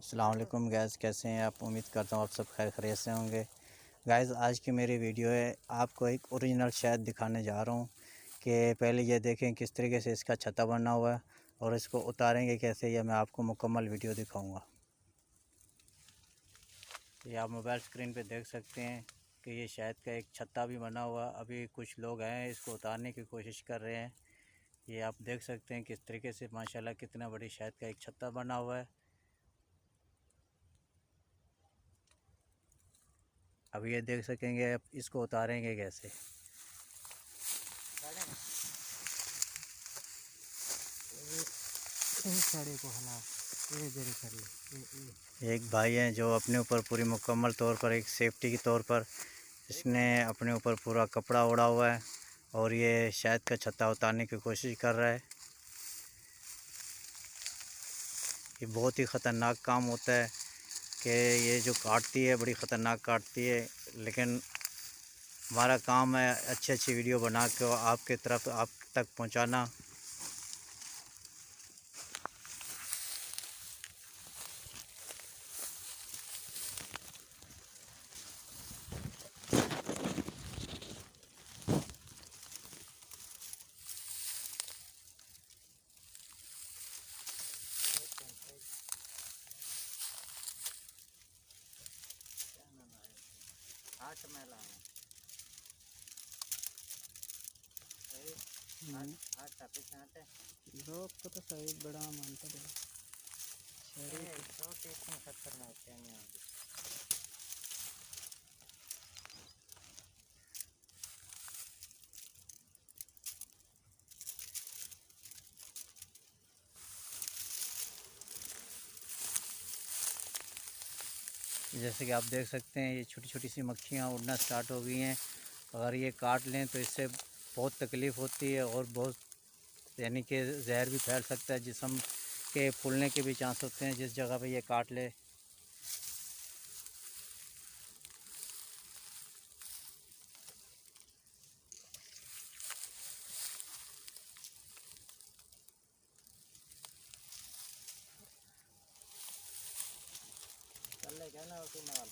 अस्सलाम वालेकुम गाइस, कैसे हैं आप। उम्मीद करता हूँ आप सब खैर खैरियत से होंगे। गाइस, आज की मेरी वीडियो है, आपको एक ओरिजिनल शहद दिखाने जा रहा हूँ कि पहले ये देखें किस तरीके से इसका छत्ता बना हुआ है और इसको उतारेंगे कैसे, ये मैं आपको मुकम्मल वीडियो दिखाऊंगा। ये आप मोबाइल स्क्रीन पे देख सकते हैं कि ये शहद का एक छत्ता भी बना हुआ। अभी कुछ लोग हैं इसको उतारने की कोशिश कर रहे हैं। ये आप देख सकते हैं किस तरीके से माशाल्लाह कितना बड़ी शहद का एक छत्ता बना हुआ है। अब ये देख सकेंगे अब इसको उतारेंगे कैसे। एक भाई हैं जो अपने ऊपर पूरी मुकम्मल तौर पर एक सेफ्टी के तौर पर इसने अपने ऊपर पूरा कपड़ा ओढ़ा हुआ है और ये शहद का छत्ता उतारने की कोशिश कर रहा है। ये बहुत ही ख़तरनाक काम होता है कि ये जो काटती है बड़ी ख़तरनाक काटती है, लेकिन हमारा काम है अच्छी अच्छी वीडियो बना के आपके तरफ आप तक पहुंचाना। लोग को तो सही बड़ा मानता है। जैसे कि आप देख सकते हैं ये छोटी छोटी सी मक्खियाँ उड़ना स्टार्ट हो गई हैं। अगर ये काट लें तो इससे बहुत तकलीफ़ होती है और बहुत यानी कि जहर भी फैल सकता है, जिस्म के फूलने के भी चांस होते हैं जिस जगह पे ये काट ले। चल ले क्या ना उसके नाल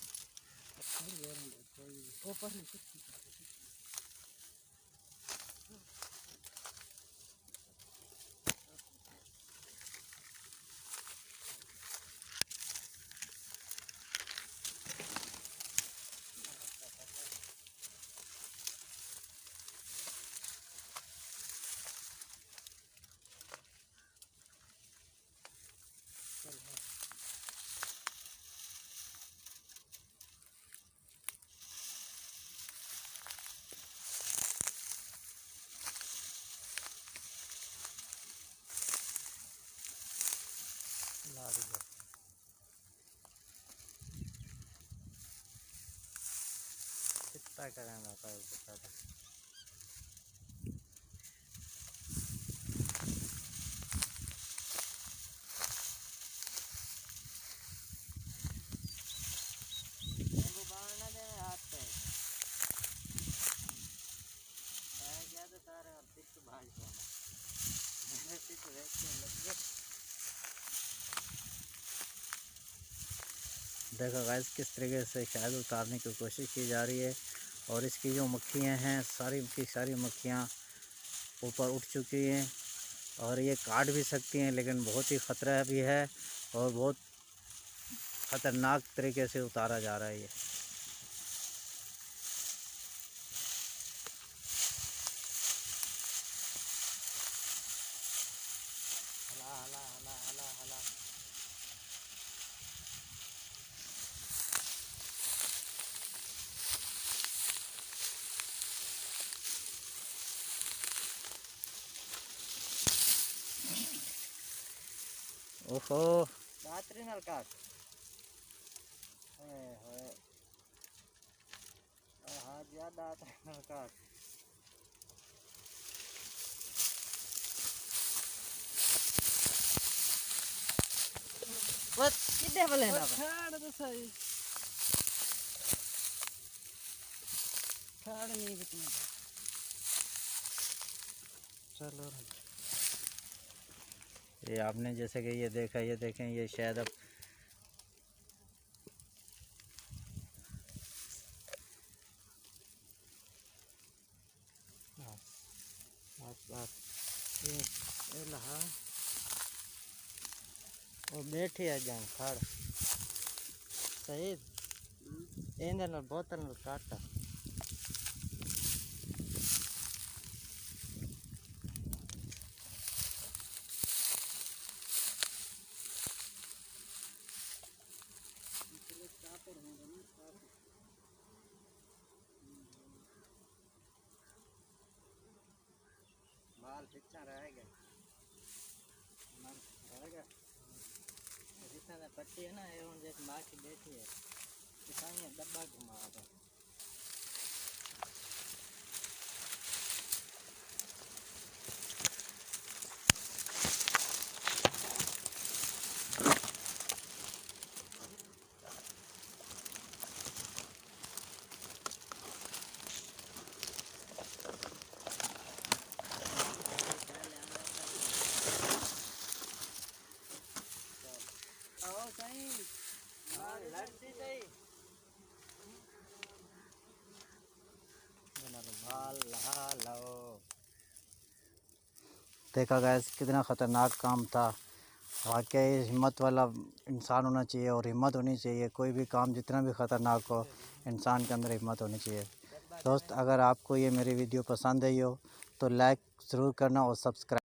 ऊपर ला दीजिए। कितना करें बताओ कितना देखो गाइस किस तरीके से शहद उतारने की कोशिश की जा रही है और इसकी जो मक्खियाँ हैं सारी की सारी मक्खियाँ ऊपर उठ चुकी हैं और ये काट भी सकती हैं, लेकिन बहुत ही ख़तरा भी है और बहुत ख़तरनाक तरीके से उतारा जा रहा है ये। हला हला हला हला हला ओहो रात्रि नाल काट है हाथ ज्यादा नाल काट। बस कितने वाले ना खाड़ तो सही खाड़ नहीं कितना चलो ये आपने जैसे कि ये देखा, ये देखें ये शायद अब बस ये लहा वो बैठी है जान खड़ सही ਇਹਦੇ ਨਾਲ ਬੋਤਲ ਨਾਲ ਕੱਟ माल पिछा रहेगा रहेगा जितना पट्टी है ना ये एक बाकी बैठी है किसान डब्बा घुमा दो देखा गैस कितना ख़तरनाक काम था। वाकई हिम्मत वाला इंसान होना चाहिए और हिम्मत होनी चाहिए। कोई भी काम जितना भी ख़तरनाक हो इंसान के अंदर हिम्मत होनी चाहिए। दोस्त अगर आपको ये मेरी वीडियो पसंद आई हो तो लाइक ज़रूर करना और सब्सक्राइब